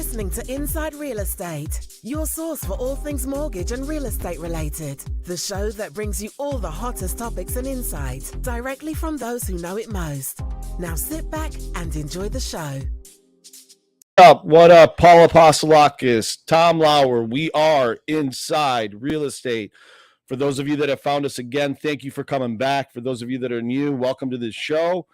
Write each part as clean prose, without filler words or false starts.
listening to Inside Real Estate, your source for all things mortgage and real estate related. The show that brings you all the hottest topics and insights directly from those who know it most. Now sit back and enjoy the show. What up? Paul Apostolakis, Tom Lauer. We are Inside Real Estate. For those of you that have found us again, thank you for coming back. For those of you that are new, welcome to the show.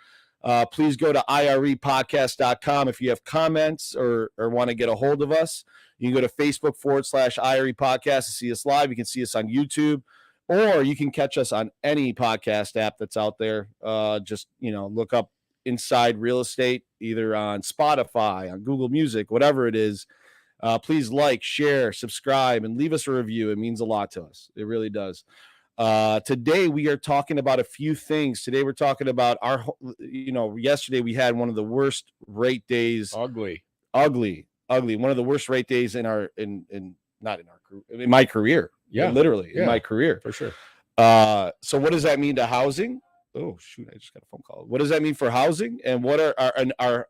Please go to irepodcast.com if you have comments or want to get a hold of us. You can go to Facebook.com/IRE podcast to see us live. You can see us on YouTube, or you can catch us on any podcast app that's out there. Just, look up Inside Real Estate, either on Spotify, on Google Music, whatever it is. Please like, share, subscribe, and leave us a review. It means a lot to us. It really does. Today we are talking about a few things. Today we're talking about yesterday we had one of the worst rate days. Ugly. One of the worst rate days in my career. Yeah, literally in my career for sure. So what does that mean to housing? Oh shoot, I just got a phone call. What does that mean for housing? And what are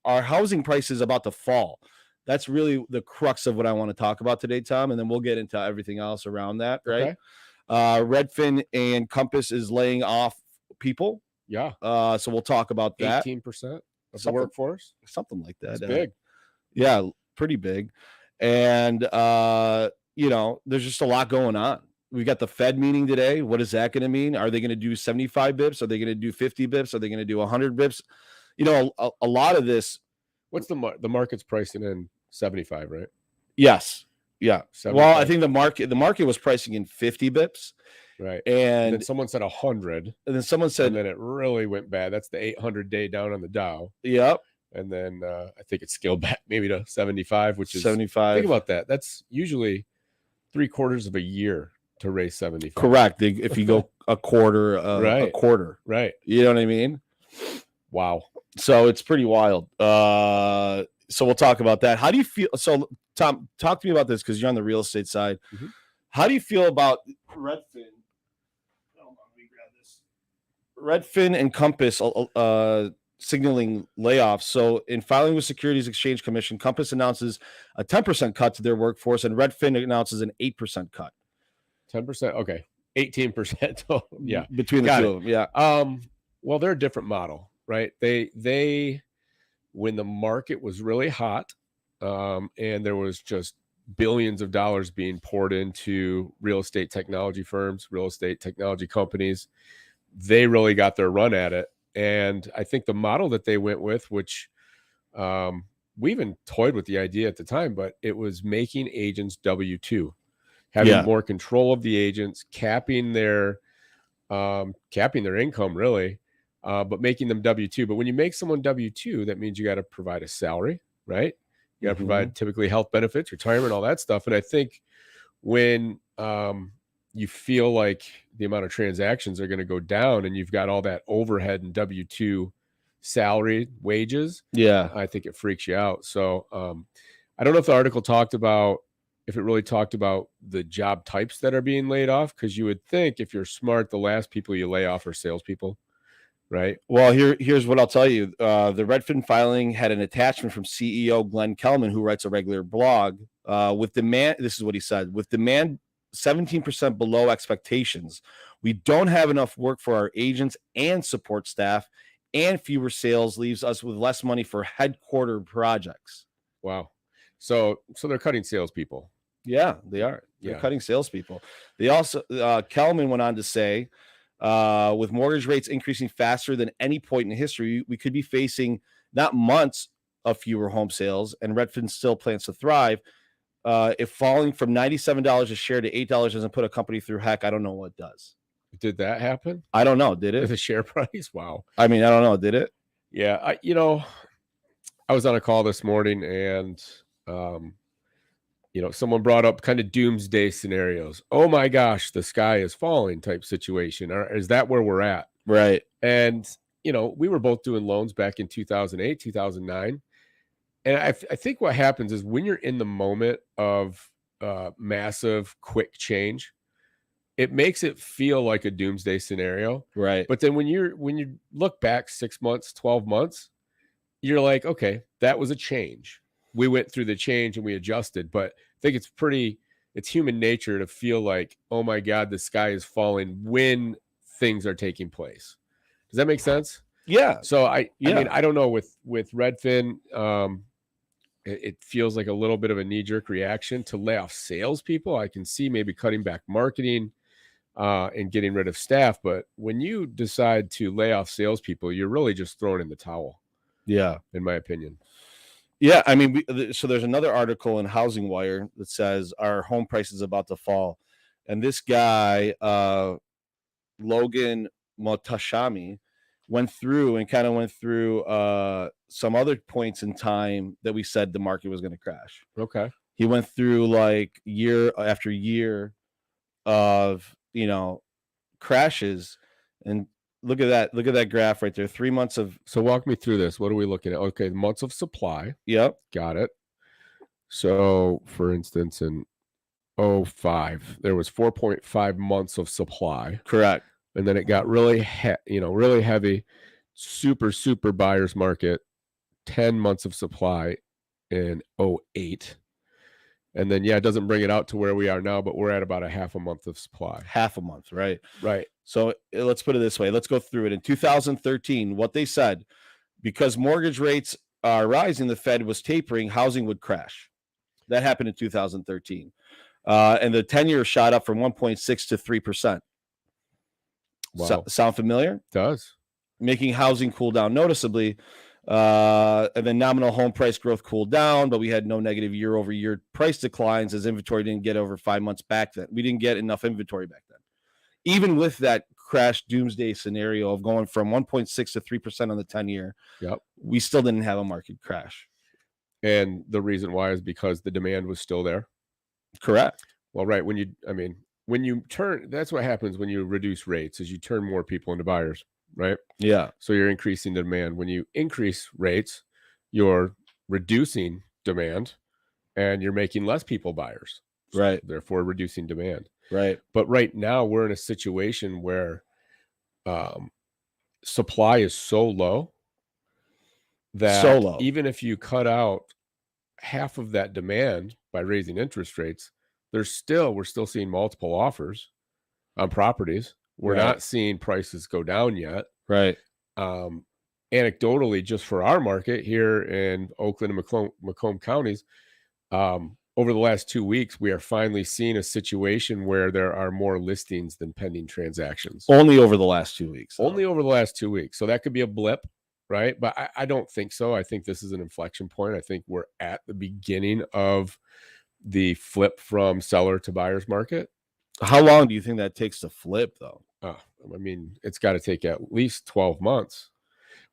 our housing prices about to fall? That's really the crux of what I want to talk about today, Tom. And then we'll get into everything else around that, right? Okay. Redfin and Compass is laying off people. Yeah. So we'll talk about that. 18% of the workforce. Something like that. That's big. Yeah, pretty big. And, there's just a lot going on. We got the Fed meeting today. What is that going to mean? Are they going to do 75 bips? Are they going to do 50 bips? Are they going to do 100 bips? A lot of this. What's the market's pricing in 75, right? Yes. Yeah. 75. Well, I think the market was pricing in 50 bips. Right. And then someone said 100. And then someone said. And then it really went bad. That's the 800 day down on the Dow. Yep. And then I think it scaled back maybe to 75, which is 75. Think about that. That's usually 3/4 of a year to raise 75. Correct. If you go a quarter, right. A quarter. Right. You know what I mean? Wow. So it's pretty wild. So we'll talk about that. How do you feel? So Tom, talk to me about this because you're on the real estate side. Mm-hmm. How do you feel about Redfin? Hold on, let me grab this. Redfin and Compass signaling layoffs. So in filing with Securities Exchange Commission, Compass announces a 10% cut to their workforce, and Redfin announces an 8% cut. 10%. Okay. 18%. Oh, yeah. Between the two of them. Yeah. Well, they're a different model, right? They when the market was really hot, and there was just billions of dollars being poured into real estate technology firms, real estate technology companies, they really got their run at it. And I think the model that they went with, which we even toyed with the idea at the time, but it was making agents W-2, having more control of the agents, capping their income really, but making them W-2. But when you make someone W-2, that means you got to provide a salary, right? You got to provide typically health benefits, retirement, all that stuff. And I think when you feel like the amount of transactions are going to go down and you've got all that overhead and W-2 salary wages, I think it freaks you out. So I don't know if the article really talked about the job types that are being laid off, because you would think if you're smart, the last people you lay off are salespeople, right? Well, here's what I'll tell you. The Redfin filing had an attachment from CEO Glenn Kelman, who writes a regular blog, with demand. This is what he said: with demand 17% below expectations, we don't have enough work for our agents and support staff, and fewer sales leaves us with less money for headquarter projects. Wow. So they're cutting salespeople. Yeah, they are. They're cutting salespeople. They also, Kelman went on to say, with mortgage rates increasing faster than any point in history, we could be facing not months of fewer home sales, and Redfin still plans to thrive. If falling from $97 a share to $8 doesn't put a company through heck, I don't know what does. Did that happen? I don't know. Did it? The share price? Wow. I mean, I don't know. Did it? Yeah. I was on a call this morning, and someone brought up kind of doomsday scenarios. Oh my gosh, the sky is falling type situation. Or is that where we're at? Right. And, we were both doing loans back in 2008, 2009. And I think what happens is when you're in the moment of massive, quick change, it makes it feel like a doomsday scenario. Right. But then when you look back 6 months, 12 months, you're like, okay, that was a change. we went through the change and we adjusted. But I think it's human nature to feel like, oh my God, the sky is falling when things are taking place. Does that make sense? Yeah. So I mean, I don't know with Redfin, it feels like a little bit of a knee-jerk reaction to lay off salespeople. I can see maybe cutting back marketing and getting rid of staff. But when you decide to lay off salespeople, you're really just throwing in the towel. Yeah. In my opinion. Yeah. I mean, so there's another article in Housing Wire that says our home price is about to fall. And this guy, Logan Motashami, went through some other points in time that we said the market was going to crash. Okay. He went through like year after year of, crashes, and look at that graph right there. 3 months of. So walk me through this. What are we looking at? Okay. Months of supply. Yep. Got it. So for instance, in 2005, there was 4.5 months of supply. Correct. And then it got really heavy, super buyer's market, 10 months of supply in 2008. And then, it doesn't bring it out to where we are now, but we're at about a half a month of supply. Half a month, right? Right. So let's put it this way. Let's go through it. In 2013, what they said, because mortgage rates are rising, the Fed was tapering, housing would crash. That happened in 2013. And the 10-year shot up from 1.6 to 3%. Wow. Sound familiar? It does. Making housing cool down noticeably. And then nominal home price growth cooled down, but we had no negative year-over-year price declines as inventory didn't get over 5 months back then. We didn't get enough inventory back then. Even with that crash doomsday scenario of going from 1.6 to 3% on the 10-year, we still didn't have a market crash. And the reason why is because the demand was still there. Correct. Well, right. When you turn, that's what happens when you reduce rates, is you turn more people into buyers. Right. Yeah. So you're increasing demand. When you increase rates, you're reducing demand and you're making less people buyers. Right. Therefore reducing demand. Right. But right now we're in a situation where supply is so low that even if you cut out half of that demand by raising interest rates, we're still seeing multiple offers on properties. We're not seeing prices go down yet. Right. Anecdotally, just for our market here in Oakland and Macomb counties, over the last 2 weeks, we are finally seeing a situation where there are more listings than pending transactions. Only over the last 2 weeks. Only over the last 2 weeks. So that could be a blip, right? But I don't think so. I think this is an inflection point. I think we're at the beginning of the flip from seller to buyer's market. How long do you think that takes to flip, though? I mean, it's got to take at least 12 months.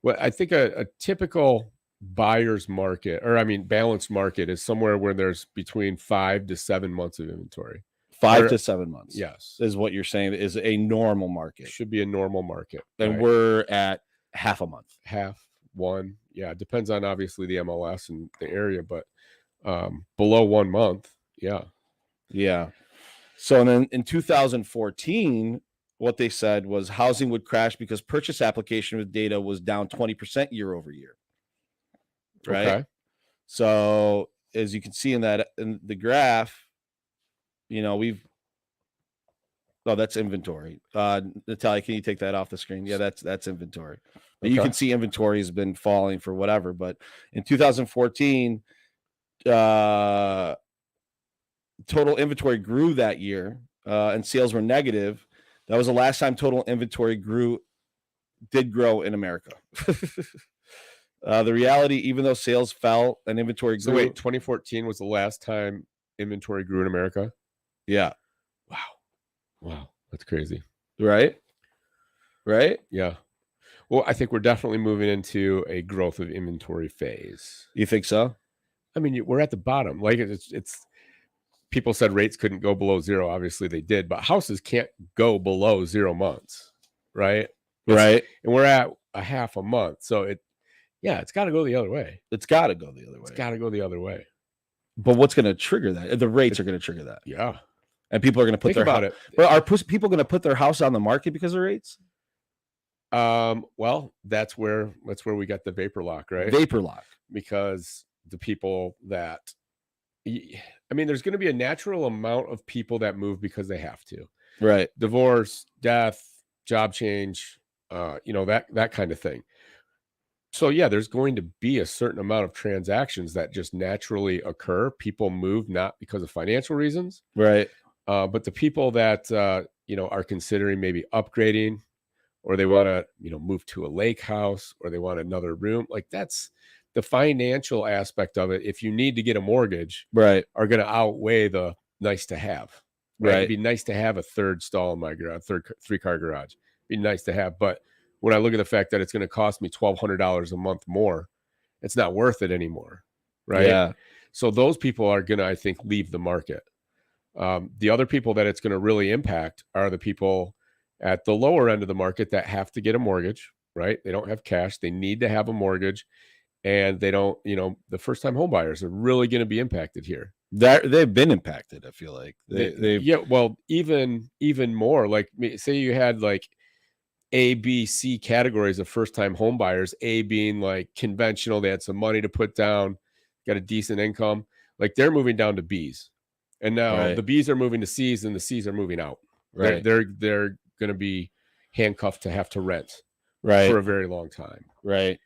Well, I think a typical buyer's market, balanced market, is somewhere where there's between 5 to 7 months of inventory. 5 to 7 months. Yes. Is what you're saying is a normal market. Should be a normal market. And we're at half a month. Half, one. Yeah. It depends on obviously the MLS and the area, but below 1 month. Yeah. Yeah. So then in 2014, what they said was housing would crash because purchase application with data was down 20% year over year. Right. Okay. So as you can see in the graph, that's inventory. Natalia, can you take that off the screen? Yeah, that's inventory. Okay. You can see inventory has been falling for whatever, but in 2014, total inventory grew that year, and sales were negative. That was the last time total inventory did grow in America. The reality, even though sales fell and inventory grew. So wait, 2014 was the last time inventory grew in America? Yeah. Wow. That's crazy. Right? Yeah. Well, I think we're definitely moving into a growth of inventory phase. You think so? I mean, we're at the bottom. Like it's people said rates couldn't go below zero. Obviously they did, but houses can't go below 0 months. Right. Right. And we're at a half a month. So it's got to go the other way. It's got to go the other way. It's got to go the other way. But what's going to trigger that? The rates are going to trigger that. Yeah. And people are going to put But are people going to put their house on the market because of rates? Well, that's where we got the vapor lock, right? Vapor lock. Because the people that, I mean, there's going to be a natural amount of people that move because they have to. Right. Divorce, death, job change, that kind of thing. So yeah, there's going to be a certain amount of transactions that just naturally occur. People move not because of financial reasons, Right. but the people that are considering maybe upgrading, or they want to move to a lake house, or they want another room, like that's the financial aspect of it. If you need to get a mortgage, Right. are going to outweigh the nice to have. Right. It'd be nice to have a third stall in my garage, three-car garage. Be nice to have, but when I look at the fact that it's going to cost me $1,200 a month more, it's not worth it anymore. Right. Yeah. So those people are going to, I think, leave the market. The other people that it's going to really impact are the people at the lower end of the market that have to get a mortgage, right? They don't have cash. They need to have a mortgage, and they don't, the first-time home buyers are really going to be impacted here. They've been impacted. I feel like well, even more. Like, say you had like A, B, C categories of first-time home buyers. A being like conventional, they had some money to put down, got a decent income. Like, they're moving down to Bs, and now the Bs are moving to Cs, and the Cs are moving out. Right, they're going to be handcuffed to have to rent for a very long time. Right.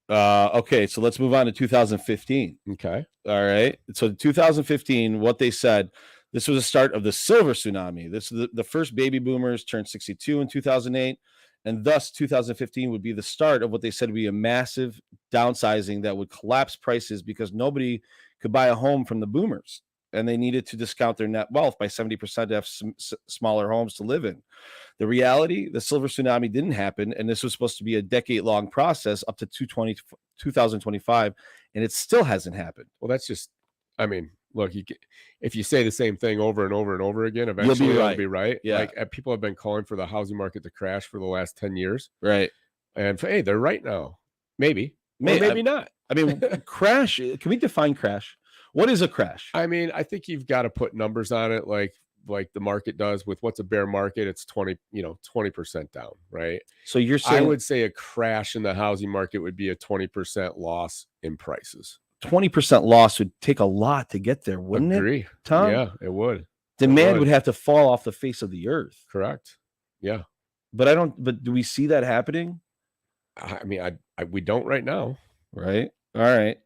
Okay, so let's move on to 2015. Okay. All right. So 2015, what they said, this was the start of the silver tsunami. This is the first baby boomers turned 62 in 2008, and thus 2015 would be the start of what they said would be a massive downsizing that would collapse prices because nobody could buy a home from the boomers, and they needed to discount their net wealth by 70% to have smaller homes to live in. The reality, the silver tsunami didn't happen, and this was supposed to be a decade-long process up to 2025, and it still hasn't happened. Well, that's just, I mean, look, if you say the same thing over and over and over again, eventually you'll be right. Yeah. Like, people have been calling for the housing market to crash for the last 10 years. Right. And hey, they're right now. Maybe not. I mean, crash, can we define crash? What is a crash? I mean, I think you've got to put numbers on it, like the market does with what's a bear market. It's 20% down, right? So you're saying, I would say a crash in the housing market would be a 20% loss in prices. 20% loss would take a lot to get there, wouldn't it, Tom? Yeah, it would. Demand would have to fall off the face of the earth. Correct. Yeah. But do we see that happening? I mean, we don't right now. Right. All right.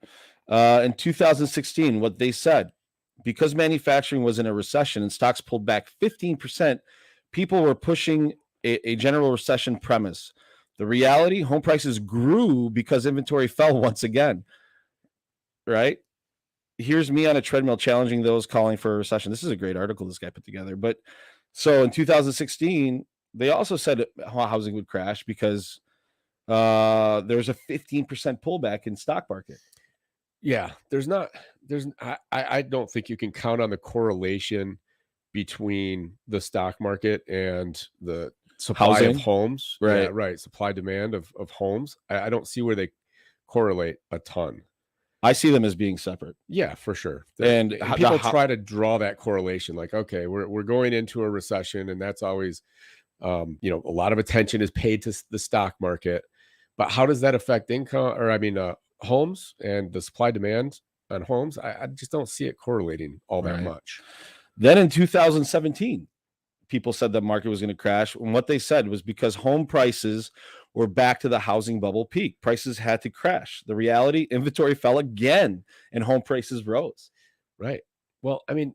In 2016, what they said, because manufacturing was in a recession and stocks pulled back 15%, people were pushing a general recession premise. The reality, home prices grew because inventory fell once again. Right? Here's me on a treadmill challenging those calling for a recession. This is a great article this guy put together. But so in 2016, they also said housing would crash because there's a 15% pullback in stock market. Yeah, I don't think you can count on the correlation between the stock market and the supply of homes. Right. Yeah, right. Supply demand of homes. I don't see where they correlate a ton. I see them as being separate. Yeah, for sure. And people try to draw that correlation, like, okay, we're going into a recession, and that's always, a lot of attention is paid to the stock market, but how does that affect income? Or homes and the supply demand on homes? I just don't see it correlating all that much. Then in 2017, people said the market was going to crash, and what they said was because home prices were back to the housing bubble peak. Prices had to crash. The reality, inventory fell again, and home prices rose. Right. Well, I mean,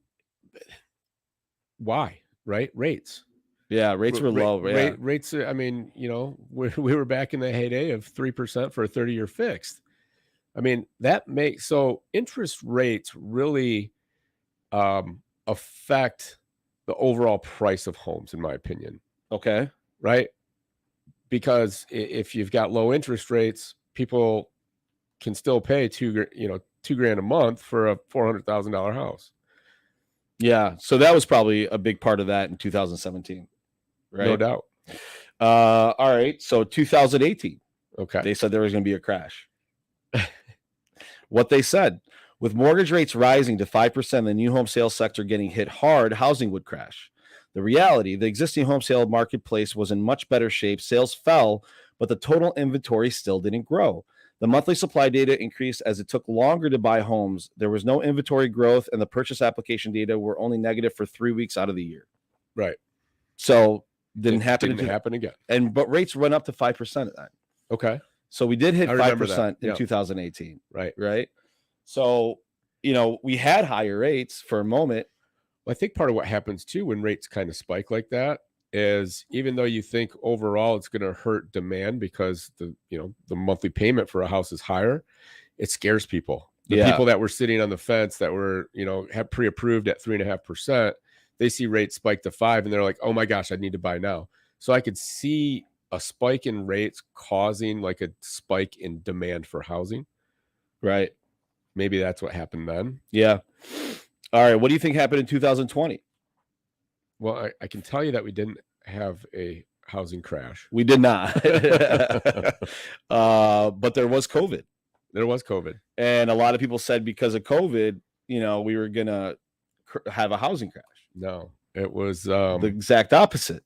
why? Right? Rates. Yeah, rates were low. Yeah. Rates. I mean, we were back in the heyday of 3% for a 30-year fixed. I mean, so interest rates really affect the overall price of homes, in my opinion. Okay. Right? Because if you've got low interest rates, people can still pay $2,000 a month for a $400,000 house. Yeah. So that was probably a big part of that in 2017. Right. No doubt. All right. So 2018. Okay. They said there was going to be a crash. What they said, with mortgage rates rising to 5%, the new home sales sector getting hit hard, housing would crash. The reality, the existing home sale marketplace was in much better shape. Sales fell, but the total inventory still didn't grow. The monthly supply data increased as it took longer to buy homes. There was no inventory growth, and the purchase application data were only negative for 3 weeks out of the year. Right. So didn't happen again. But rates went up to 5% at that. Okay. So we did hit 5% in Yeah. 2018. Right. So, we had higher rates for a moment. Well, I think part of what happens too when rates kind of spike like that is even though you think overall it's going to hurt demand because the monthly payment for a house is higher, it scares people. The people that were sitting on the fence that were, had pre-approved at 3.5%, they see rates spike to 5% and they're like, oh my gosh, I need to buy now. So I could see a spike in rates causing like a spike in demand for housing. Right. Maybe that's what happened then. Yeah. All right. What do you think happened in 2020? Well, I can tell you that we didn't have a housing crash. We did not. But there was COVID. There was COVID. And a lot of people said because of COVID, we were going to have a housing crash. No, it was the exact opposite.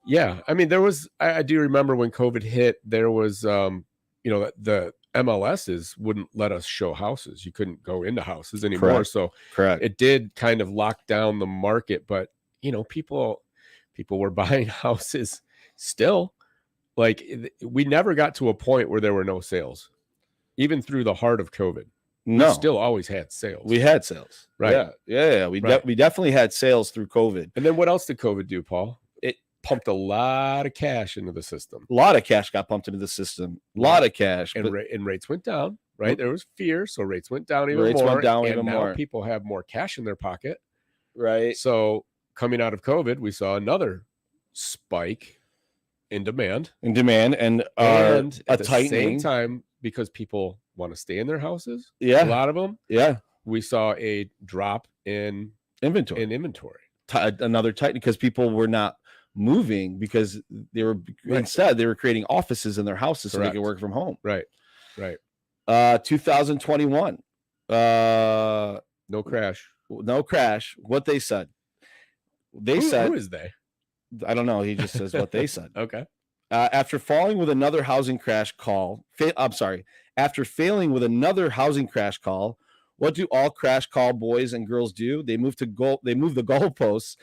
Yeah. I mean, there was, I do remember when COVID hit, there was, the MLSs wouldn't let us show houses. You couldn't go into houses anymore. Correct. So Correct. It did kind of lock down the market, but people were buying houses still. Like we never got to a point where there were no sales, even through the heart of COVID. No, we still always had sales. We had sales. Right. Yeah. We definitely had sales through COVID. And then what else did COVID do, Paul? It pumped a lot of cash into the system. A lot of cash got pumped into the system. A lot of cash. And rates went down, right? There was fear. So rates went down even rates more. Went down and even now more. People have more cash in their pocket. Right. So coming out of COVID, we saw another spike in demand. And at the tightening. Same time, because people want to stay in their houses. Yeah. A lot of them. Yeah. We saw a drop in inventory. Another tightening because people were not moving because they were instead they were creating offices in their houses so they could work from home. Right. 2021. No crash. What they said. They said, who is they? I don't know. He just says what they said. Okay. After failing with another housing crash call, after failing with another housing crash call, what do all crash call boys and girls do? They move the goalposts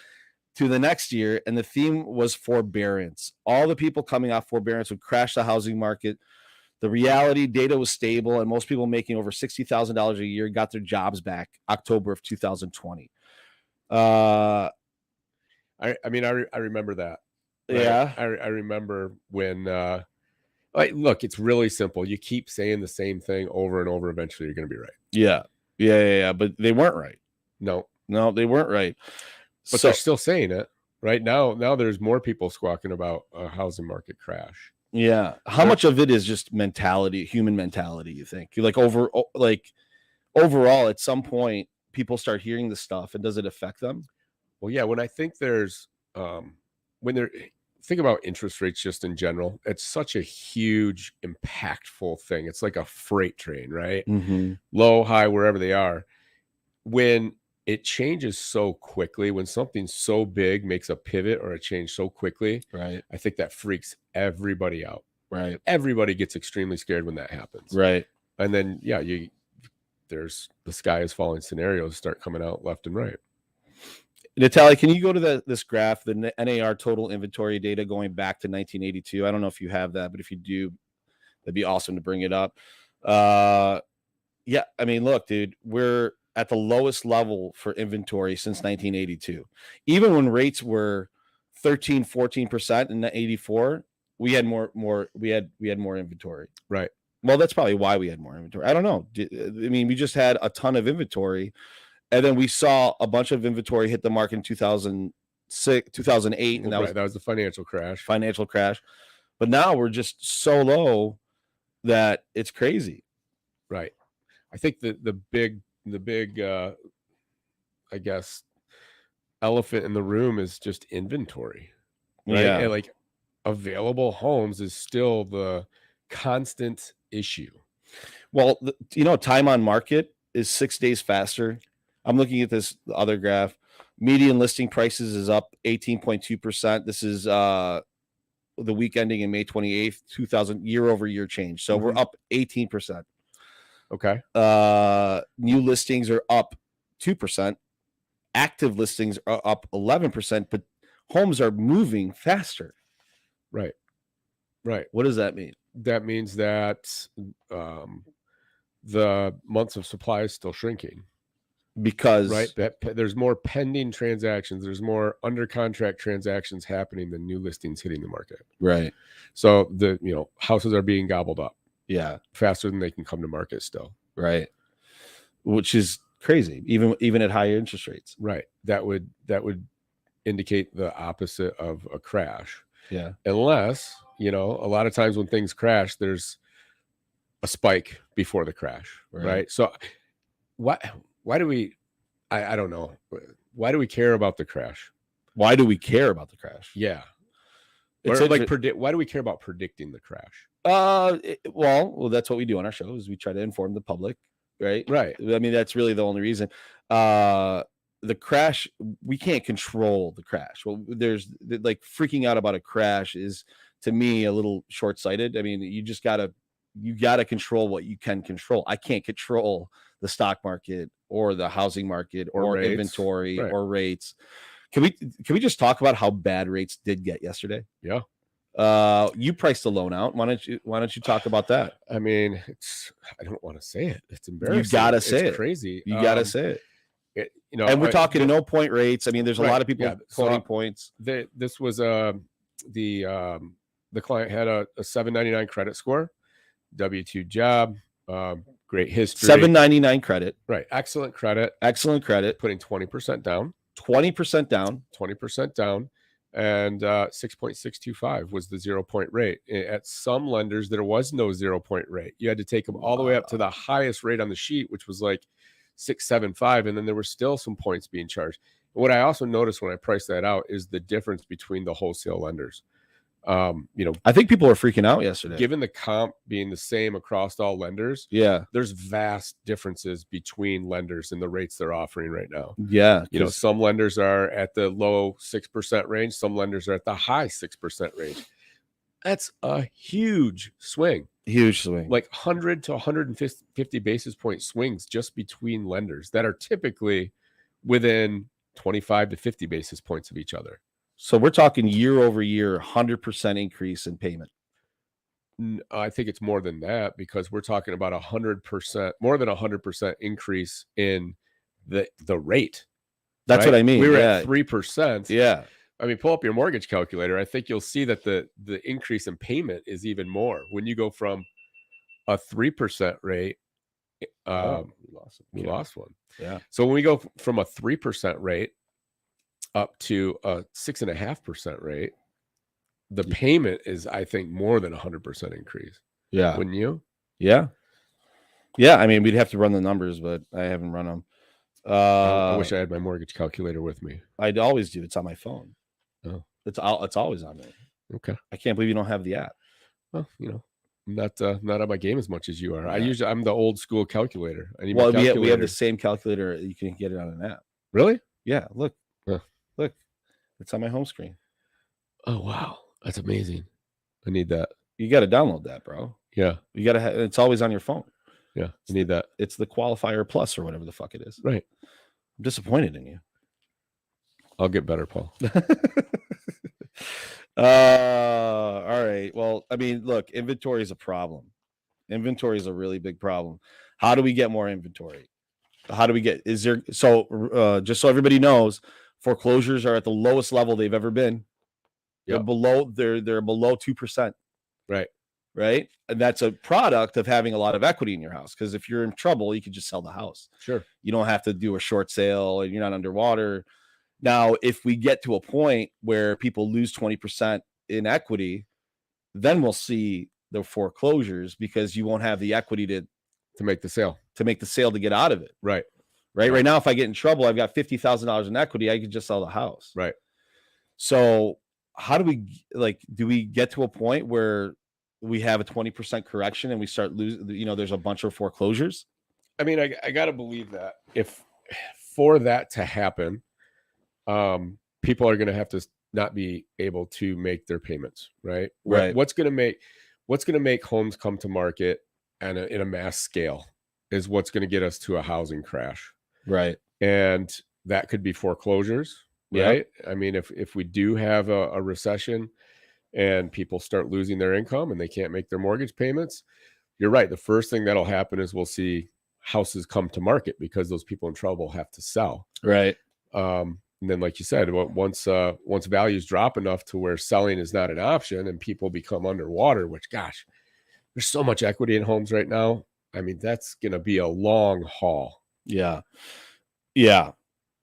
to the next year, and the theme was forbearance. All the people coming off forbearance would crash the housing market. The reality data was stable, and most people making over $60,000 a year got their jobs back October of 2020. I remember that. Right? Yeah. I remember when, look, it's really simple. You keep saying the same thing over and over. Eventually you're going to be right. Yeah. But they weren't right. No, they weren't right. But they're still saying it right now. Now there's more people squawking about a housing market crash. Yeah. How much of it is just mentality, human mentality, you think? Overall, at some point, people start hearing this stuff, and does it affect them? Well, yeah. When I think there's, think about interest rates just in general, it's such a huge, impactful thing. It's like a freight train, right? Mm-hmm. Low, high, wherever they are. When it changes so quickly, when something so big makes a pivot or a change so quickly, right? I think that freaks everybody out. Right. Everybody gets extremely scared when that happens. Right. And then, there's the sky is falling scenarios start coming out left and right. Natalie, can you go to this graph, the NAR total inventory data going back to 1982? I don't know if you have that, but if you do, that'd be awesome to bring it up. Yeah, I mean, look, dude, we're at the lowest level for inventory since 1982. Even when rates were 13, 14% in 84, we had more inventory. Right. Well, that's probably why we had more inventory. I don't know. I mean, we just had a ton of inventory. And then we saw a bunch of inventory hit the market in 2006, 2008. And that was the financial crash. But now we're just so low that it's crazy. Right. I think the big, I guess, elephant in the room is just inventory. Right. Yeah. And like available homes is still the constant issue. Well, time on market is 6 days faster. I'm looking at the other graph. Median listing prices is up 18.2%. This is the week ending in May 28th, 2000 year-over-year change. So we're up 18%. Okay. New listings are up 2%. Active listings are up 11%, but homes are moving faster. Right. Right. What does that mean? That means that the months of supply is still shrinking. Because there's more pending transactions, there's more under contract transactions happening than new listings hitting the market. Right. So the houses are being gobbled up. Yeah. Faster than they can come to market still. Right. Which is crazy, even at higher interest rates. Right. That would indicate the opposite of a crash. Yeah. Unless, a lot of times when things crash, there's a spike before the crash. Right. So why do we, I don't know. Why do we care about the crash? Why do we care about the crash? Yeah. It's or why do we care about predicting the crash? Well, that's what we do on our show is we try to inform the public, right? Right. I mean, that's really the only reason. The crash, we can't control the crash. Well, there's like freaking out about a crash is to me a little short-sighted. I mean, you gotta control what you can control. I can't control the stock market or the housing market or rates. Inventory Right. or rates. Can we just talk about how bad rates did get yesterday? Yeah. You priced a loan out. Why don't you talk about that? I mean, I don't want to say it. It's embarrassing. You gotta say it's it. Crazy. You gotta say it. And we're talking no point rates. I mean, there's a lot of people quoting points. This was the client had a 799 credit score, W-2 job, great history. 799 credit. Right. Excellent credit. Putting 20% down. 20% down. 20% down. And 6.625 was the 0 point rate. At some lenders, there was no 0 point rate. You had to take them all the way up to the highest rate on the sheet, which was like 675, and then there were still some points being charged. What I also noticed when I priced that out is the difference between the wholesale lenders. I think people were freaking out yesterday. Given the comp being the same across all lenders, there's vast differences between lenders and the rates they're offering right now. Yeah, some lenders are at the low 6% range, some lenders are at the high 6% range. That's a huge swing. Like 100 to 150 basis point swings just between lenders that are typically within 25 to 50 basis points of each other. So we're talking year over year, 100% increase in payment. I think it's more than that because we're talking about 100%, more than 100% increase in the rate. That's what I mean. We were at 3%. Yeah. I mean, pull up your mortgage calculator. I think you'll see that the increase in payment is even more when you go from a 3% rate. We lost one. Yeah. So when we go from a 3% rate up to a 6.5% rate, the payment is, I think, more than 100% increase. Yeah. Wouldn't you? Yeah. Yeah. I mean, we'd have to run the numbers, but I haven't run them. I wish I had my mortgage calculator with me. I'd always do. It's on my phone. Oh, it's always on there. Okay. I can't believe you don't have the app. Well, I'm not on my game as much as you are. Yeah. I'm the old school calculator. We have the same calculator. You can get it on an app. Really? Yeah. Look, it's on my home screen. Oh, wow. That's amazing. I need that. You got to download that, bro. Yeah. You got to have, it's always on your phone. Yeah. You need that. It's the Qualifier Plus or whatever the fuck it is. Right. I'm disappointed in you. I'll get better, Paul. All right. Well, I mean, look, inventory is a problem. Inventory is a really big problem. How do we get more inventory? Just so everybody knows, foreclosures are at the lowest level they've ever been. They're below 2%. Right. And that's a product of having a lot of equity in your house. Because if you're in trouble, you can just sell the house. Sure. You don't have to do a short sale and you're not underwater. Now, if we get to a point where people lose 20% in equity, then we'll see the foreclosures because you won't have the equity to make the sale, to get out of it. Right. Right now, if I get in trouble, I've got $50,000 in equity. I could just sell the house. Right. So how do we get to a point where we have a 20% correction and we start losing, there's a bunch of foreclosures? I mean, I got to believe that if for that to happen, people are going to have to not be able to make their payments, right? Right. What's going to make homes come to market and in a mass scale is what's going to get us to a housing crash. Right. And that could be foreclosures, right? Yep. I mean, if we do have a recession and people start losing their income and they can't make their mortgage payments, you're right. The first thing that'll happen is we'll see houses come to market because those people in trouble have to sell. Right. And then, like you said, once values drop enough to where selling is not an option and people become underwater, which, gosh, there's so much equity in homes right now. I mean, that's going to be a long haul. Yeah. Yeah.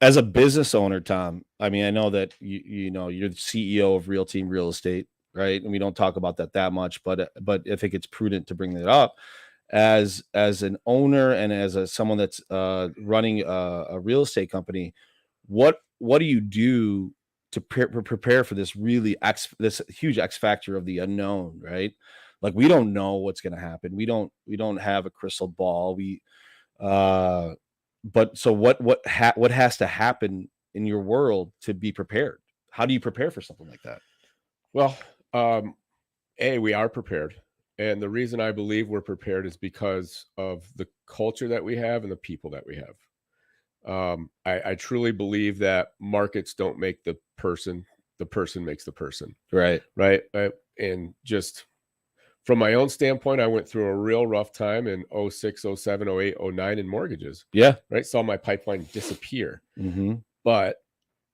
As a business owner, Tom, I mean, I know that you know, you're the CEO of RealTeam Real Estate, right? And we don't talk about that much, but I think it's prudent to bring that up. As an owner and as someone that's running a real estate company, what do you do to prepare for this this huge X factor of the unknown, right? Like, we don't know what's going to happen. We don't have a crystal ball. But so what has to happen in your world to be prepared? How do you prepare for something like that? Well, we are prepared. And the reason I believe we're prepared is because of the culture that we have and the people that we have. I truly believe that markets don't make the person makes the person. Right. Right. And just from my own standpoint, I went through a real rough time in 06, 07, 08, 09 in mortgages. Yeah. Right. Saw my pipeline disappear. Mm-hmm. But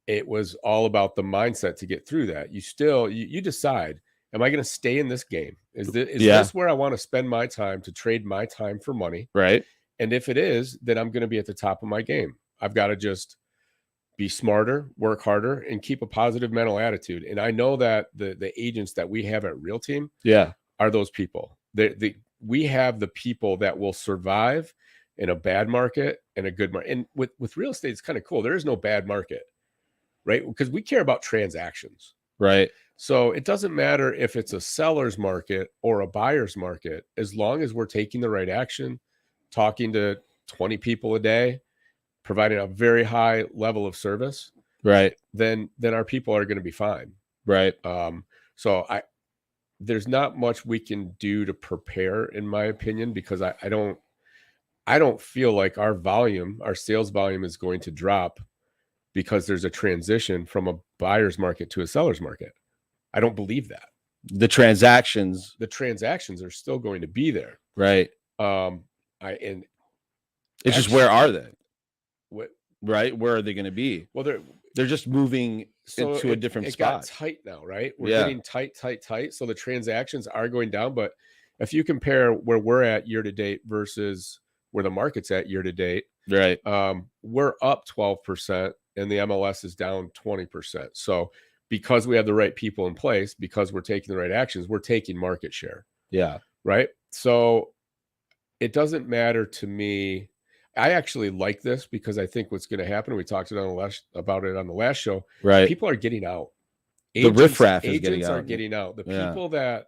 it was all about the mindset to get through that. You decide, am I going to stay in this game? Is this where I want to spend my time to trade my time for money? Right. And if it is, then I'm going to be at the top of my game. I've got to just be smarter, work harder, and keep a positive mental attitude. And I know that the agents that we have at RealTeam are those people. We have the people that will survive in a bad market and a good market. And with real estate, it's kind of cool. There is no bad market, right? Because we care about transactions. Right. So it doesn't matter if it's a seller's market or a buyer's market, as long as we're taking the right action, talking to 20 people a day, providing a very high level of service, right, then our people are going to be fine. Right. So there's not much we can do to prepare, in my opinion, because I don't feel like our sales volume is going to drop because there's a transition from a buyer's market to a seller's market. I don't believe that. The transactions are still going to be there. Right. It's just, where are they? Right. Where are they going to be? Well, they're just moving into a different spot. It got tight now, right? We're getting tight. So the transactions are going down. But if you compare where we're at year to date versus where the market's at year to date, right, we're up 12% and the MLS is down 20%. So because we have the right people in place, because we're taking the right actions, we're taking market share. Yeah. Right. So it doesn't matter to me. I actually like this because I think what's going to happen, we talked about it on the last show, right? People are getting out. The riffraff is getting out. Getting out. The people that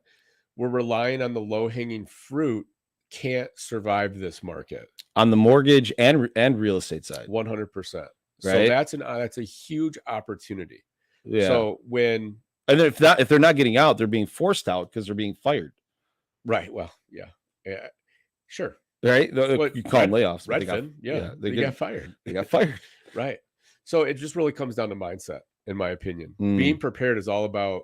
were relying on the low-hanging fruit can't survive this market. On the mortgage and real estate side. 100%. Right? So that's a huge opportunity. Yeah. So and if they're not getting out, they're being forced out because they're being fired. Right. Well, yeah. Sure. Right. You call them layoffs. Redfin. They got fired. They got fired. Right. So it just really comes down to mindset, in my opinion. Being prepared is all about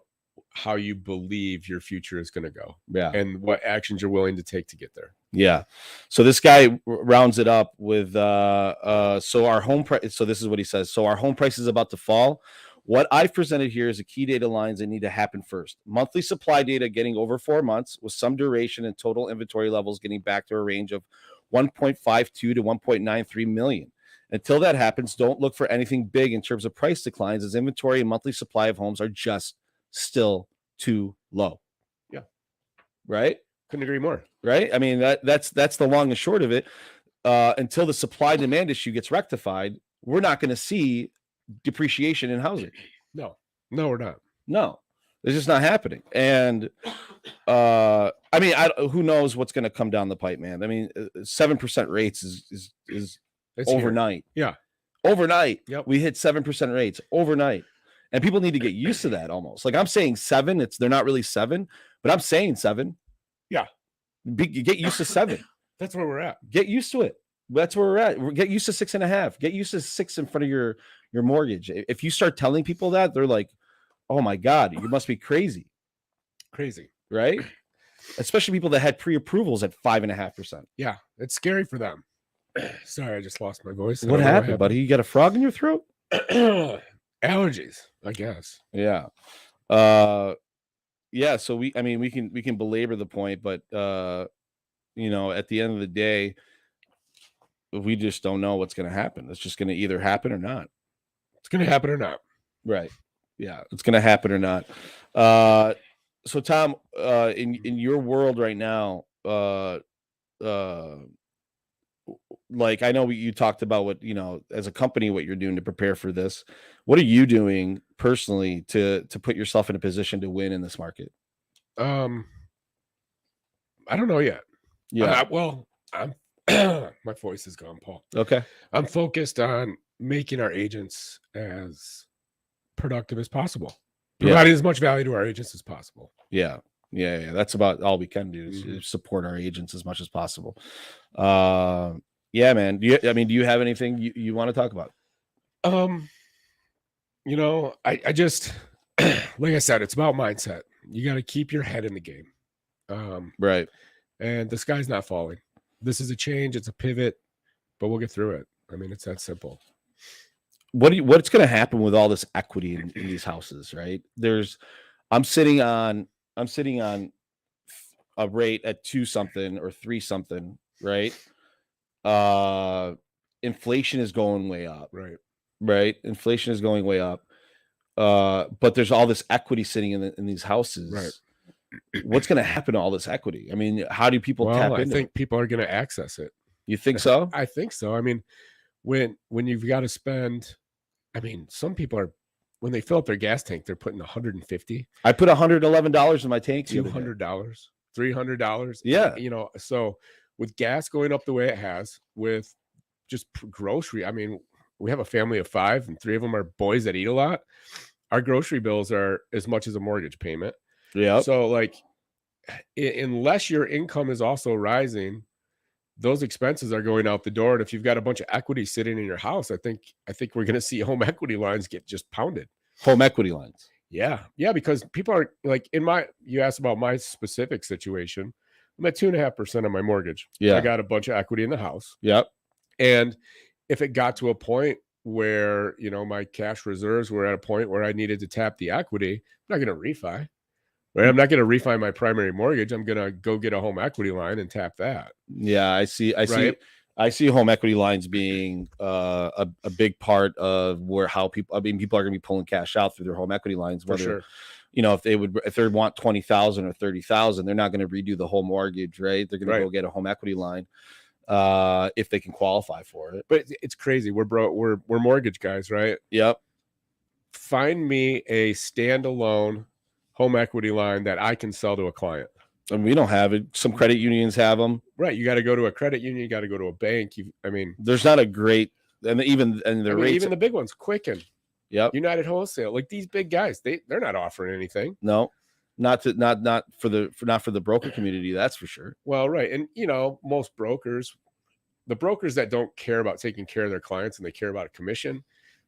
how you believe your future is going to go. Yeah. And what actions you're willing to take to get there. Yeah. So this guy rounds it up with so our home price. So this is what he says. So our home price is about to fall. What I've presented here is the key data lines that need to happen first. Monthly supply data getting over 4 months with some duration and total inventory levels getting back to a range of 1.52 to 1.93 million. Until that happens, don't look for anything big in terms of price declines, as inventory and monthly supply of homes are just still too low. Yeah. Right? Couldn't agree more. Right? I mean, that's the long and short of it. Until the supply demand issue gets rectified, we're not going to see depreciation in housing. No, we're not. No, it's just not happening. And I mean, who knows what's going to come down the pipe, man? I mean, 7% rates is it's overnight. Here. Yeah, overnight. Yep. We hit 7% rates overnight, And people need to get used to that almost. Like I'm saying 7, they're not really 7, but I'm saying 7. Yeah. Get used to 7. That's where we're at. Get used to it. That's where we're at. Get used to 6.5. Get used to 6 in front of your mortgage. If you start telling people that, they're like, oh my God, you must be crazy. Crazy. Right? Especially people that had pre-approvals at 5.5%. Yeah. It's scary for them. Sorry, I just lost my voice. What happened, buddy? You got a frog in your throat? Allergies, I guess. Yeah. Yeah. So we can belabor the point, but you know, at the end of the day, we just don't know what's going to happen. It's just going to either happen or not. It's going to happen or not. Right. Yeah. It's going to happen or not. So Tom, in your world right now, like I know you talked about what, you know, as a company, what you're doing to prepare for this. What are you doing personally to put yourself in a position to win in this market? I don't know yet. Yeah. Well, I'm my voice is gone, Paul. Okay. I'm focused on making our agents as productive as possible, providing as much value to our agents as possible. Yeah. That's about all we can do is support our agents as much as possible. Yeah, man. Do you have anything you want to talk about? You know, I just like I said, it's about mindset. You got to keep your head in the game. Right. And the sky's not falling. This is a change, it's a pivot, but we'll get through it. I mean, it's that simple. What's going to happen with all this equity in these houses, right? I'm sitting on a rate at 2 something or 3 something, right? Inflation is going way up. Right. Inflation is going way up. But there's all this equity sitting in these houses. Right. What's going to happen to all this equity? I mean, how do people tap into it? I think people are going to access it. You think so? I think so. I mean, when you've got to spend, I mean, some people are, when they fill up their gas tank, they're putting $150. I put $111 in my tank. $200, $300. Yeah. You know, so with gas going up the way it has, with just grocery, I mean, we have a family of 5 and 3 of them are boys that eat a lot. Our grocery bills are as much as a mortgage payment. Yeah. So like, unless your income is also rising, those expenses are going out the door. And if you've got a bunch of equity sitting in your house, I think we're going to see home equity lines get just pounded. Home equity lines. Yeah. Because people are like, you asked about my specific situation. I'm at 2.5% of my mortgage. Yeah. I got a bunch of equity in the house. Yep. And if it got to a point where, you know, my cash reserves were at a point where I needed to tap the equity, I'm not going to refi. Right. I'm not going to refi my primary mortgage. I'm going to go get a home equity line and tap that. Yeah, I see home equity lines being a big part of how people are going to be pulling cash out through their home equity lines. Whether, for sure. You know, if they want 20,000 or 30,000, they're not going to redo the whole mortgage, right? They're going to go get a home equity line if they can qualify for it. But it's crazy. We're mortgage guys, right? Yep. Find me a standalone home equity line that I can sell to a client. And we don't have it. Some credit unions have them. Right. You got to go to a credit union. You got to go to a bank. There's not a great, even rates. Even the big ones, Quicken. Yep. United Wholesale, like these big guys, they're not offering anything. No, not for the broker community. That's for sure. Well, right. And you know, most brokers, the brokers that don't care about taking care of their clients and they care about a commission,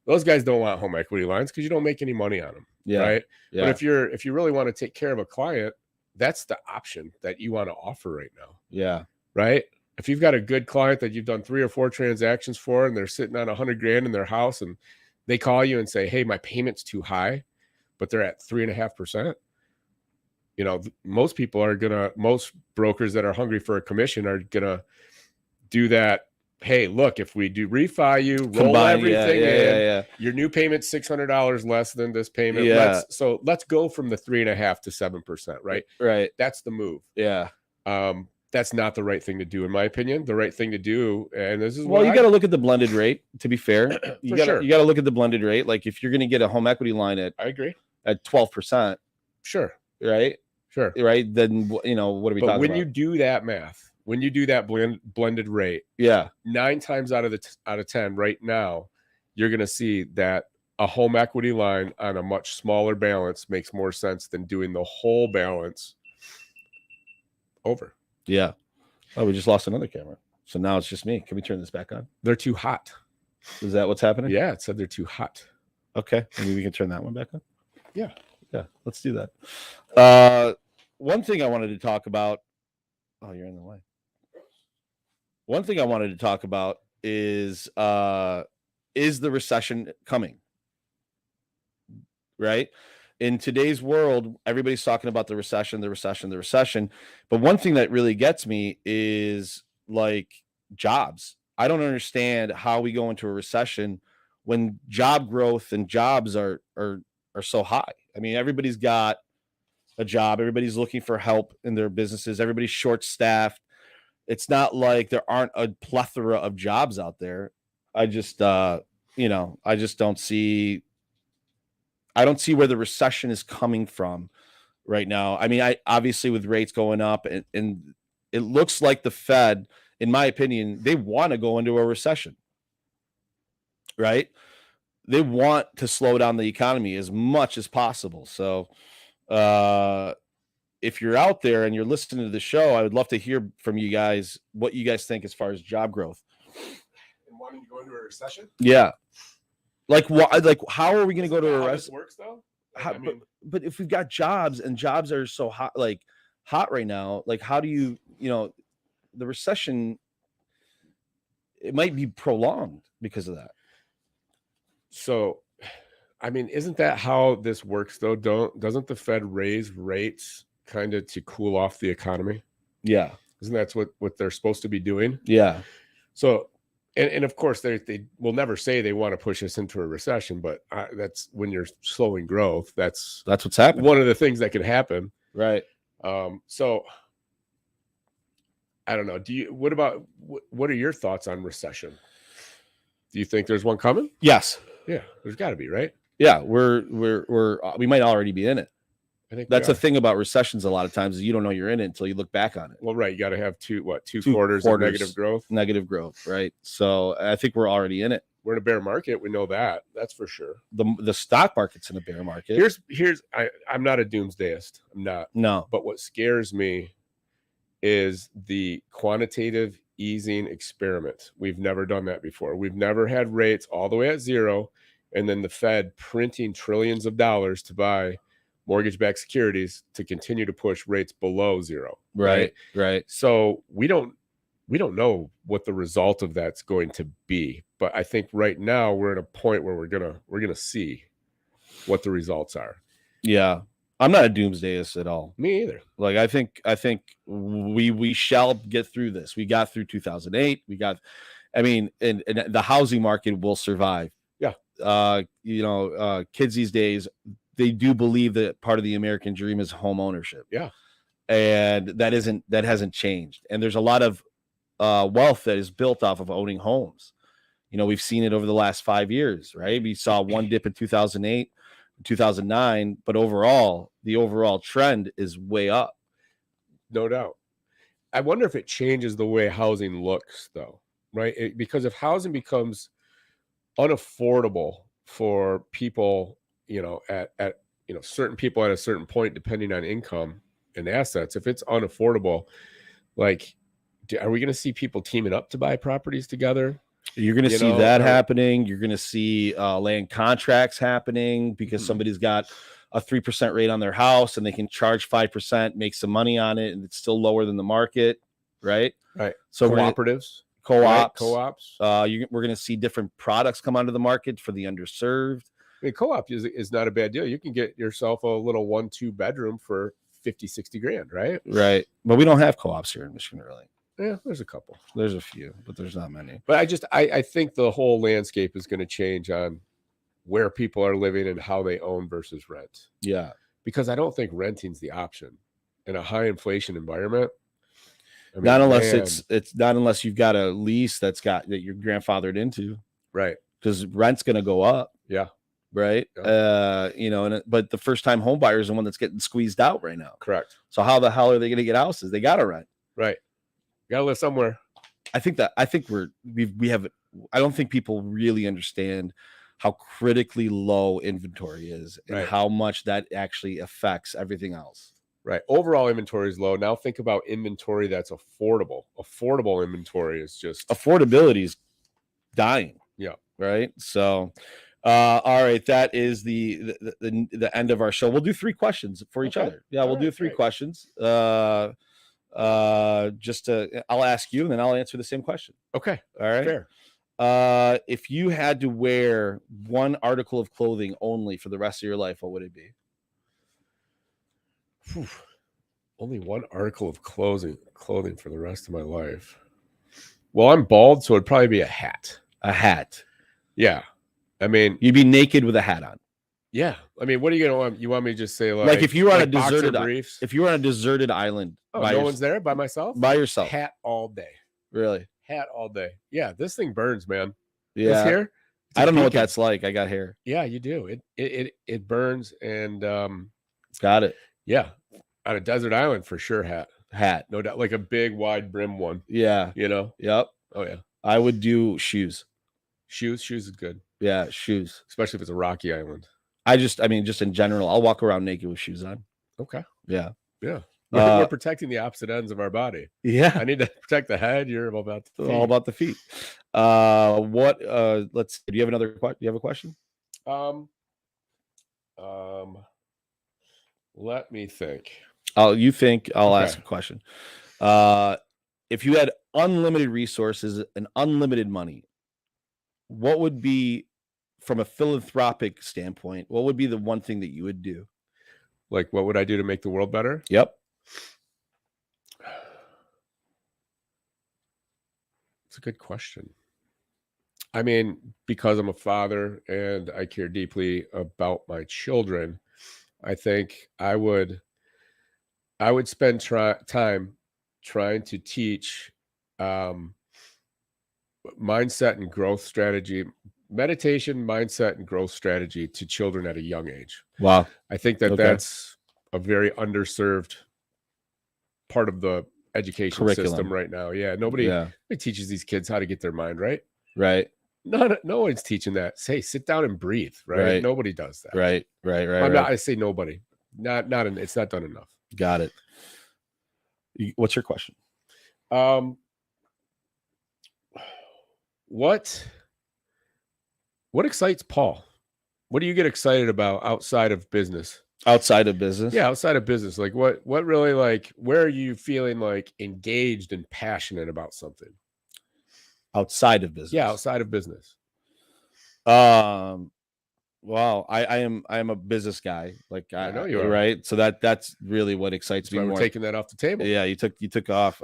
those guys don't want home equity lines because you don't make any money on them. Yeah. Right. Yeah. But if you really want to take care of a client, that's the option that you want to offer right now. Yeah. Right. If you've got a good client that you've done 3 or 4 transactions for, and they're sitting on $100,000 in their house, and they call you and say, "Hey, my payment's too high," but they're at 3.5%. You know, most brokers that are hungry for a commission are gonna do that. Hey, look, if we do refi you, roll everything in, your new payment's $600 less than this payment. Yeah. Let's go from the 3.5% to 7%, right? Right. That's the move. Yeah. That's not the right thing to do, in my opinion. The right thing to do, and this is you got to look at the blended rate. To be fair, you got to look at the blended rate. Like if you're going to get a home equity line I agree at 12%, sure, right, right. Then what are we talking about? When you do that math, when you do that blended rate, 9 times out of 10 right now, you're going to see that a home equity line on a much smaller balance makes more sense than doing the whole balance over. Yeah. Oh, we just lost another camera. So now it's just me. Can we turn this back on? They're too hot. Is that what's happening? Yeah, it said they're too hot. Okay. Maybe we can turn that one back on. Yeah. Yeah. Let's do that. One thing I wanted to talk about. Oh, you're in the way. One thing I wanted to talk about is the recession coming? Right? In today's world, everybody's talking about the recession. But one thing that really gets me is like jobs. I don't understand how we go into a recession when job growth and jobs are so high. I mean, everybody's got a job. Everybody's looking for help in their businesses. Everybody's short-staffed. It's not like there aren't a plethora of jobs out there. I just don't see where the recession is coming from right now. I mean, obviously with rates going up and it looks like the Fed, in my opinion, they want to go into a recession, right? They want to slow down the economy as much as possible. So if you're out there and you're listening to the show, I would love to hear from you guys what you guys think as far as job growth. And wanting to go into a recession? Yeah. Like what? Like how are we going to go to a recession? Works though. But if we've got jobs and jobs are so hot right now, like how do you the recession? It might be prolonged because of that. So, I mean, isn't that how this works though? Doesn't the Fed raise rates kind of to cool off the economy? Yeah. Isn't that what they're supposed to be doing? Yeah. So, and of course they will never say they want to push us into a recession, but that's when you're slowing growth. That's what's happening. One of the things that can happen. Right. So I don't know. What are your thoughts on recession? Do you think there's one coming? Yes. Yeah, there's got to be, right? Yeah, we might already be in it. I think that's the thing about recessions. A lot of times is you don't know you're in it until you look back on it. Well, right. You got to have two quarters of negative growth. Right. So I think we're already in it. We're in a bear market. We know that. That's for sure. The stock market's in a bear market. I'm not a doomsdayist. I'm not. No. But what scares me is the quantitative easing experiment. We've never done that before. We've never had rates all the way at zero, and then the Fed printing trillions of dollars to buy mortgage-backed securities to continue to push rates below zero. Right. So we don't know what the result of that's going to be. But I think right now we're at a point where we're gonna see what the results are. Yeah. I'm not a doomsdayist at all. Me either. Like I think we shall get through this. We got through 2008. And the housing market will survive. Yeah. Kids these days, they do believe that part of the American dream is home ownership. Yeah. And that hasn't changed. And there's a lot of wealth that is built off of owning homes. We've seen it over the last 5 years, right? We saw one dip in 2008, 2009, but the overall trend is way up. No doubt. I wonder if it changes the way housing looks though, right? Because if housing becomes unaffordable for people, at certain people at a certain point, depending on income and assets, if it's unaffordable, are we going to see people teaming up to buy properties together? You're going to see that happening. You're going to see land contracts happening because somebody's got a 3% rate on their house and they can charge 5%, make some money on it, and it's still lower than the market, right? Right. So cooperatives, co-ops. We're going to see different products come onto the market for the underserved. I mean, co-op is not a bad deal. You can get yourself a little 1-2 bedroom for 50-60 grand, right? Right. But we don't have co-ops here in Michigan, really. Yeah, there's a couple. There's a few, but there's not many. But I think the whole landscape is going to change on where people are living and how they own versus rent. Yeah. Because I don't think renting's the option in a high inflation environment. Not unless you've got a lease that you're grandfathered into. Right. Because rent's going to go up. Yeah. Right. Yeah. But the first time home buyer is the one that's getting squeezed out right now. Correct. So how the hell are they going to get houses? They got to rent. Right. Got to live somewhere. I don't think people really understand how critically low inventory is and Right. how much that actually affects everything else. Right. Overall inventory is low. Now think about inventory that's affordable. Affordable inventory is just affordability is dying. Yeah. Right. So, all right. That is the end of our show. We'll do 3 questions for each other. Yeah, we'll do 3 questions. I'll ask you and then I'll answer the same question. Okay. All right. Fair. If you had to wear one article of clothing only for the rest of your life, what would it be? Whew. Only one article of clothing for the rest of my life. Well, I'm bald, so it'd probably be a hat. A hat. Yeah. I mean, you'd be naked with a hat on. Yeah. I mean, what are you gonna want? You want me to just say like if you were on a deserted briefs? If you were on a deserted island, no one's there, by myself? By yourself. Hat all day. Really? Hat all day. Yeah, this thing burns, man. Yeah. This here. I don't know what that's like. I got hair. Yeah, you do. It burns and got it. Yeah. On a desert island for sure, hat. No doubt. Like a big wide brim one. Yeah. You know? Yep. Oh yeah. I would do shoes. Shoes is good. Yeah, shoes. Especially if it's a rocky island. Just in general, I'll walk around naked with shoes on. Okay. Yeah. Yeah. We're protecting the opposite ends of our body. Yeah. I need to protect the head. You're about the feet. All about the feet. Let's do you have another question? Do you have a question? Let me think. You think I'll ask a question. If you had unlimited resources and unlimited money, what would be, from a philanthropic standpoint, what would be the one thing that you would do? Like, what would I do to make the world better? Yep. It's a good question. I mean, because I'm a father and I care deeply about my children, I think I would spend time trying to teach mindset and growth strategy, meditation, mindset, and growth strategy to children at a young age. Wow. I think that's a very underserved part of the education system right now. Yeah. Nobody teaches these kids how to get their mind right. Right. No one's teaching that. Say, sit down and breathe. Right. Nobody does that. Right. I say nobody. It's not done enough. Got it. What's your question? What excites Paul? What do you get excited about outside of business? Outside of business? Yeah, outside of business. Like what really, like, where are you feeling like engaged and passionate about something? Outside of business. Yeah, outside of business. Well, I am a business guy. Like I know you are. Right. So that's really what excites me more. We're taking that off the table. Yeah, you took off.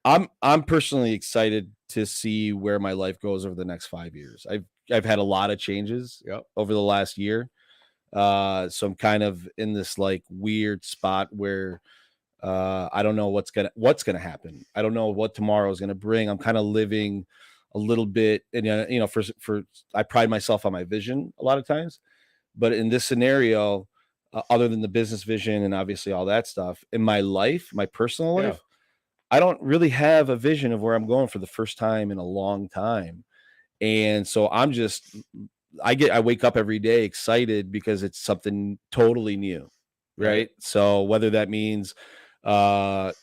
I'm personally excited to see where my life goes over the next 5 years. I've had a lot of changes over the last year. So I'm kind of in this like weird spot where I don't know what's gonna happen. I don't know what tomorrow is gonna bring. I'm kind of living a little bit, and for I pride myself on my vision a lot of times, but in this scenario, other than the business vision and obviously all that stuff, in my life, my personal life, I don't really have a vision of where I'm going for the first time in a long time. And so I wake up every day excited because it's something totally new. Right. So whether that means, that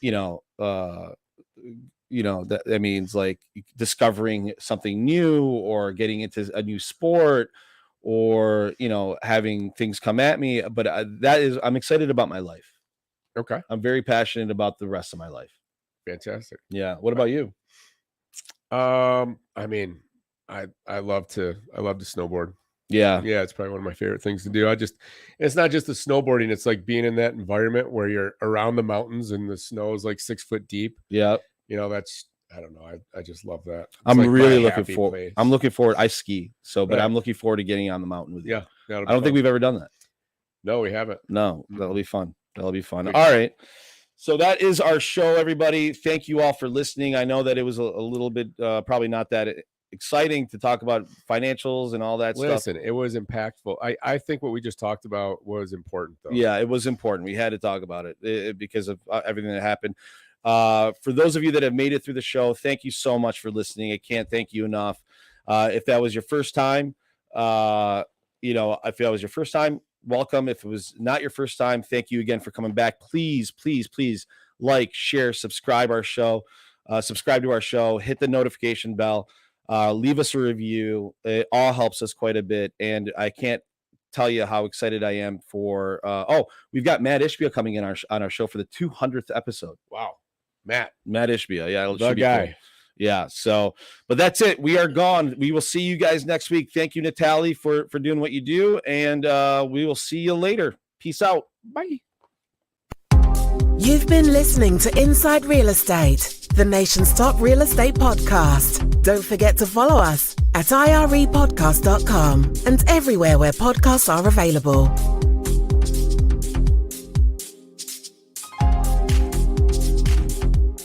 means like discovering something new or getting into a new sport or, having things come at me. But I'm excited about my life. Okay. I'm very passionate about the rest of my life. Fantastic. Yeah. What about you? I mean, I love to snowboard. Yeah. Yeah. It's probably one of my favorite things to do. It's not just the snowboarding. It's like being in that environment where you're around the mountains and the snow is like 6 foot deep. Yeah. I don't know. I just love that. I'm really looking forward. I'm looking forward. I ski. But I'm looking forward to getting on the mountain with you. Yeah. I don't think we've ever done that. No, we haven't. No, that'll be fun. All right. So that is our show, everybody. Thank you all for listening. I know that it was a little bit probably not that exciting to talk about financials and all that stuff. Listen, it was impactful. I think what we just talked about was important, though. Yeah, it was important. We had to talk about it because of everything that happened. For those of you that have made it through the show, thank you so much for listening. I can't thank you enough. If that was your first time, If that was your first time, welcome. If it was not your first time, thank you again for coming back. Please, please, please like, share, subscribe to our show, hit the notification bell, leave us a review. It all helps us quite a bit. And I can't tell you how excited I am for, we've got Matt Ishbia coming in on our show for the 200th episode. Wow. Matt Ishbia. Yeah. The guy. Cool. Yeah. So, but that's it. We are gone. We will see you guys next week. Thank you, Natalie, for doing what you do. And we will see you later. Peace out. Bye. You've been listening to Inside Real Estate, the nation's top real estate podcast. Don't forget to follow us at irepodcast.com and everywhere where podcasts are available.